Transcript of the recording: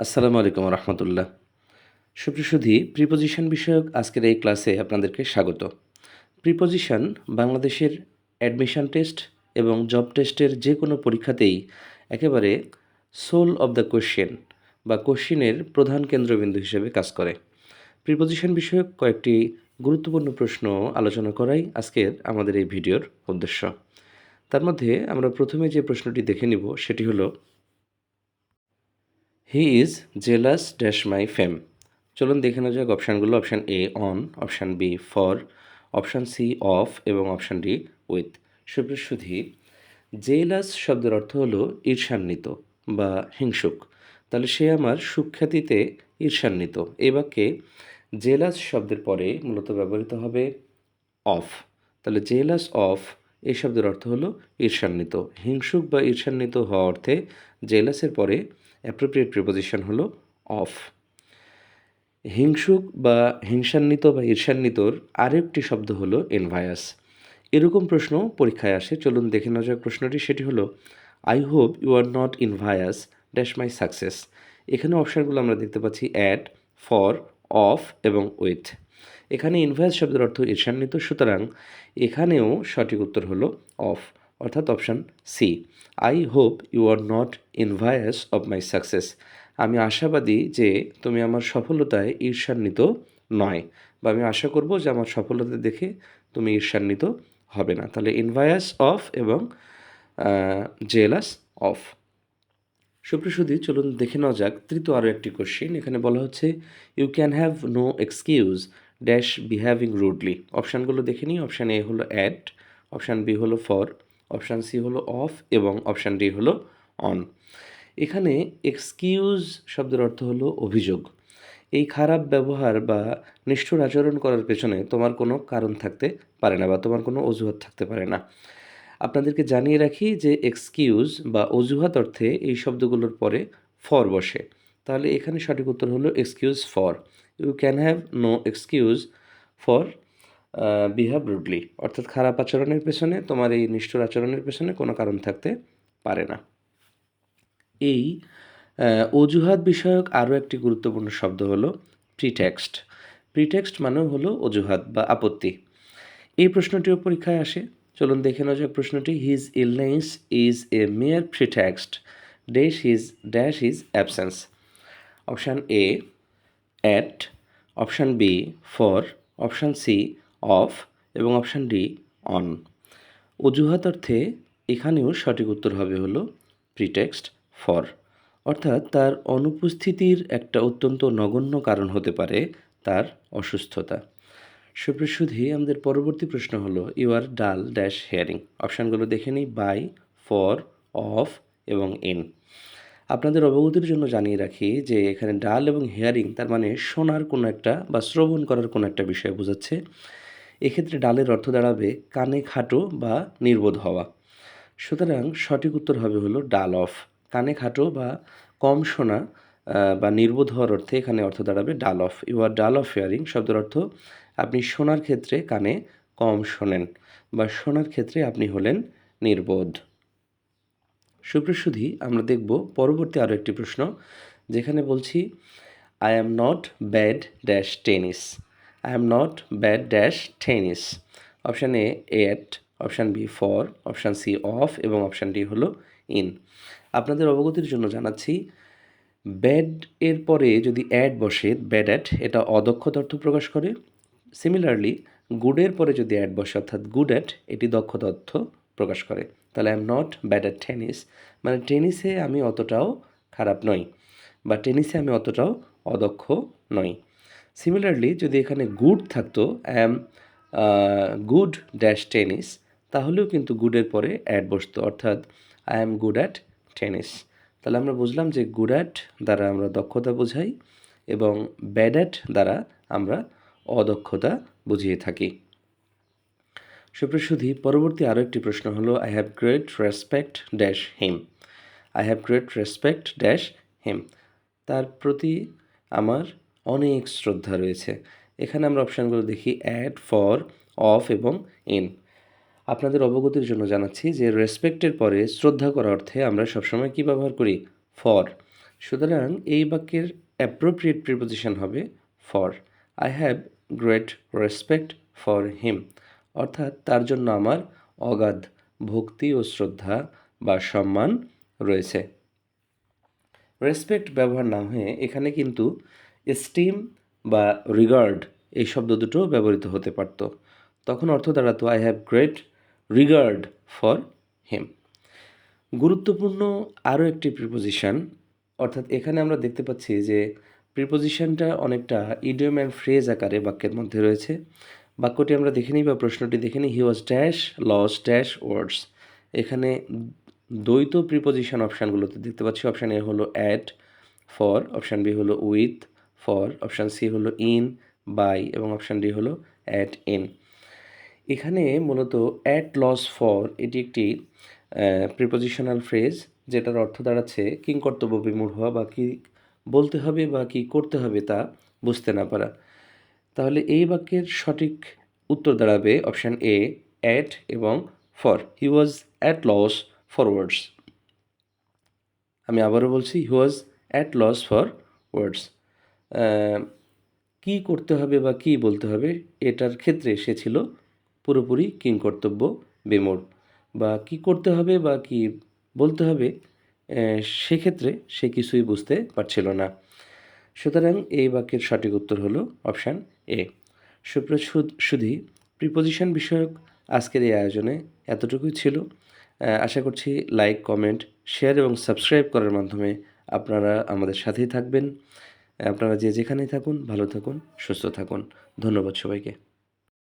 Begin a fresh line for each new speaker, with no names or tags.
আসসালামু আলাইকুম রহমতুল্লাহ। সুপ্রসুধী প্রিপোজিশন বিষয়ক আজকের এই ক্লাসে আপনাদেরকে স্বাগত। প্রিপোজিশন বাংলাদেশের অ্যাডমিশন টেস্ট এবং জব টেস্টের যে কোনো পরীক্ষাতেই একেবারে সোল অব দ্য কোশ্চেন বা কোশ্চিনের প্রধান কেন্দ্রবিন্দু হিসেবে কাজ করে। প্রিপোজিশন বিষয়ক কয়েকটি গুরুত্বপূর্ণ প্রশ্ন আলোচনা করাই আজকের আমাদের এই ভিডিওর উদ্দেশ্য। তার মধ্যে আমরা প্রথমে যে প্রশ্নটি দেখে নিব সেটি হলো, he is jealous dash my fame. চলুন দেখে নেওয়া যাক অপশানগুলো। Option A on, option B for, option C of এবং অপশান ডি উইথ। সুপ্রসুধী জেলাস শব্দের অর্থ হলো ঈর্ষান্বিত বা হিংসুক। তাহলে সে আমার সুখ্যাতিতে ঈর্ষান্বিত। এই বাক্যে জেলাস শব্দের পরে মূলত ব্যবহৃত হবে অফ। তাহলে জেলাস অফ এই শব্দের অর্থ হলো ঈর্ষান্বিত। হিংসুক বা ঈর্ষান্বিত হওয়া অর্থে জেলাসের পরে অ্যাপ্রোপ্রিয়েট প্রিপোজিশন হলো অফ। হিংসুক বা হিংসান্বিত বা ঈর্ষান্বিতর আরেকটি শব্দ হলো এনভায়াস। এরকম প্রশ্ন পরীক্ষায় আসে। চলুন দেখে নেওয়া যাক প্রশ্নটি। সেটি হলো, I hope you are not envious dash my success. এখানে অপশানগুলো আমরা দেখতে পাচ্ছি অ্যাট, ফর, অফ এবং উইথ। এখানে ইনভায়াস শব্দের অর্থ ঈর্ষান্বিত, সুতরাং এখানেও সঠিক উত্তর হলো অফ, অর্থাৎ option C. I hope you are not envious of my success. আমি আশাবাদী যে তুমি আমার সফলতায় ঈর্ষান্বিত নয়, বা আমি আশা করব যে আমার সফলতা দেখে তুমি ঈর্ষান্বিত হবে না। তাহলে ইনভায়াস অফ এবং জেলাস অফ। সুপ্রসুধী চলুন দেখে নেওয়া যাক তৃতীয় আরও একটি কোশ্চিন। এখানে বলা হচ্ছে, you can have no excuse dash behaving rudely. অপশানগুলো দেখে নিই। অপশান এ হলো অ্যাট, অপশান বি হলো ফর, অপশান সি হলো অফ এবং অপশান ডি হলো অন। এখানে এক্সকিউজ শব্দের অর্থ হলো অভিযোগ। এই খারাপ ব্যবহার বা নিষ্ঠুর আচরণ করার পেছনে তোমার কোনো কারণ থাকতে পারে না বা তোমার কোনো অজুহাত থাকতে পারে না। আপনাদেরকে জানিয়ে রাখি যে এক্সকিউজ বা অজুহাত অর্থে এই শব্দগুলোর পরে ফর বসে। তাহলে এখানে সঠিক উত্তর হলো excuse for. You can have no excuse for behave rudely, অর্থাৎ খারাপ আচরণের পেছনে, তোমার এই নিষ্ঠুর আচরণের পেছনে কোনো কারণ থাকতে পারে না। এই অজুহাত বিষয়ক আরও একটি গুরুত্বপূর্ণ শব্দ হলো প্রিটেক্সট। প্রিটেক্সট মানেও হলো অজুহাত বা আপত্তি। এই প্রশ্নটিও পরীক্ষায় আসে। চলুন দেখে নেওয়া যাক প্রশ্নটি। His illness is a mere pretext dash his absence. Option A at, option B for, option C of এবং অপশান ডি অন। অজুহাত অর্থে এখানেও সঠিক উত্তর হবে হলো প্রিটেক্সট ফর, অর্থাৎ তার অনুপস্থিতির একটা অত্যন্ত নগণ্য কারণ হতে পারে তার অসুস্থতা। সুপ্রসুধী আমাদের পরবর্তী প্রশ্ন হলো, ইউ আর ডাল ড্যাশ হেয়ারিং। অপশানগুলো দেখে নিই। বাই, ফর, অফ এবং ইন। আপনাদের অবগতির জন্য জানিয়ে রাখি যে এখানে ডাল এবং হেয়ারিং তার মানে শোনার কোনো একটা বা শ্রবণ করার কোনো একটা বিষয় বোঝাচ্ছে। এক্ষেত্রে ডালের অর্থ দাঁড়াবে কানে খাটো বা নির্বোধ হওয়া। সুতরাং সঠিক উত্তর হবে হলো ডাল অফ। কানে খাটো বা কম শোনা বা নির্বোধ হওয়ার অর্থে এখানে অর্থ দাঁড়াবে ডাল অফ। ইউ আর ডাল অফ হিয়ারিং শব্দের অর্থ আপনি শোনার ক্ষেত্রে কানে কম শোনেন বা শোনার ক্ষেত্রে আপনি হলেন নির্বোধ। সুপ্রসুধী আমরা দেখব পরবর্তী আরও একটি প্রশ্ন, যেখানে বলছি, I am not bad dash tennis. I am not bad dash tennis. Option A at, option B for, option C of এবং অপশান ডি হলো ইন। আপনাদের অবগতির জন্য জানাচ্ছি, ব্যাড এর পরে যদি অ্যাড বসে, ব্যাড অ্যাট, এটা অদক্ষতা অর্থ প্রকাশ করে। সিমিলারলি গুডের পরে যদি অ্যাড বসে অর্থাৎ গুড অ্যাট, এটি দক্ষতা অর্থ প্রকাশ করে। তাহলে I am not bad at tennis মানে টেনিসে আমি অতটাও খারাপ নই বা টেনিসে আমি অতটাও অদক্ষ নই। সিমিলারলি যদি এখানে গুড থাকতো, I am good dash tennis, তাহলেও কিন্তু গুডের পরে অ্যাড বসতো, অর্থাৎ I am good at tennis. তাহলে আমরা বুঝলাম যে গুড অ্যাট দ্বারা আমরা দক্ষতা বোঝাই এবং ব্যাড অ্যাট দ্বারা আমরা অদক্ষতা বুঝিয়ে থাকি। সুপ্রসুধী পরবর্তী আরও একটি প্রশ্ন হলো, I have great respect dash him. I have great respect dash him, তার প্রতি আমার অনেক শ্রদ্ধা রয়েছে। এখানে আমরা অপশানগুলো দেখি অ্যাট, ফর, অফ এবং ইন। আপনাদের অবগতির জন্য জানাচ্ছি যে রেসপেক্টের পরে শ্রদ্ধা করা অর্থে আমরা সবসময় কী ব্যবহার করি? ফর। সুতরাং এই বাক্যের অ্যাপ্রোপ্রিয়েট প্রিপোজিশন হবে for. I have great respect for him, অর্থাৎ তার জন্য আমার অগাধ ভক্তি ও শ্রদ্ধা বা সম্মান রয়েছে। রেসপেক্ট ব্যবহার না হয়ে এখানে কিন্তু এস্টিম বা রিগার্ড এই শব্দ দুটো ব্যবহৃত হতে পারত। তখন অর্থ দাঁড়াতো I have great regard for him. গুরুত্বপূর্ণ আরও একটি প্রিপোজিশন, অর্থাৎ এখানে আমরা দেখতে পাচ্ছি যে প্রিপোজিশনটা অনেকটা ইডিয়ম অ্যান্ড ফ্রেজ আকারে বাক্যের মধ্যে রয়েছে। বাক্যটি আমরা দেখে নিই বা প্রশ্নটি দেখে নিই। হি ওয়াজ ড্যাশ লস ড্যাশ ওয়ার্ডস। এখানে দ্বৈত প্রিপোজিশন অপশানগুলোতে দেখতে পাচ্ছি। অপশান এ হলো অ্যাট ফর, অপশান বি হলো উইথ ফর, অপশান সি হলো ইন বাই এবং অপশান ডি হলো অ্যাট ইন। এখানে মূলত অ্যাট লস ফর এটি একটি প্রিপোজিশনাল ফ্রেজ, যেটার অর্থ দাঁড়াচ্ছে কিংকর্তব্য বিমূঢ় হওয়া বা কি বলতে হবে বা কি করতে হবে তা বুঝতে না পারা। তাহলে এই বাক্যের সঠিক উত্তর দাঁড়াবে অপশান এ অ্যাট এবং for. He was at loss for words. আমি আবারও বলছি, he was at loss for words. কী করতে হবে বা কী বলতে হবে এটার ক্ষেত্রে সে ছিল পুরোপুরি কিংকর্তব্য বিমূঢ়, বা কী করতে হবে বা কী বলতে হবে সেক্ষেত্রে সে কিছুই বুঝতে পারছিল না। সুতরাং এই বাক্যের সঠিক উত্তর হলো অপশান এ। সুধী প্রিপোজিশন বিষয়ক আজকের এই আয়োজনে এতটুকুই ছিল। আশা করছি লাইক, কমেন্ট, শেয়ার এবং সাবস্ক্রাইব করার মাধ্যমে আপনারা আমাদের সাথেই থাকবেন। আপনারা যে যেখানেই থাকুন ভালো থাকুন, সুস্থ থাকুন। ধন্যবাদ সবাইকে।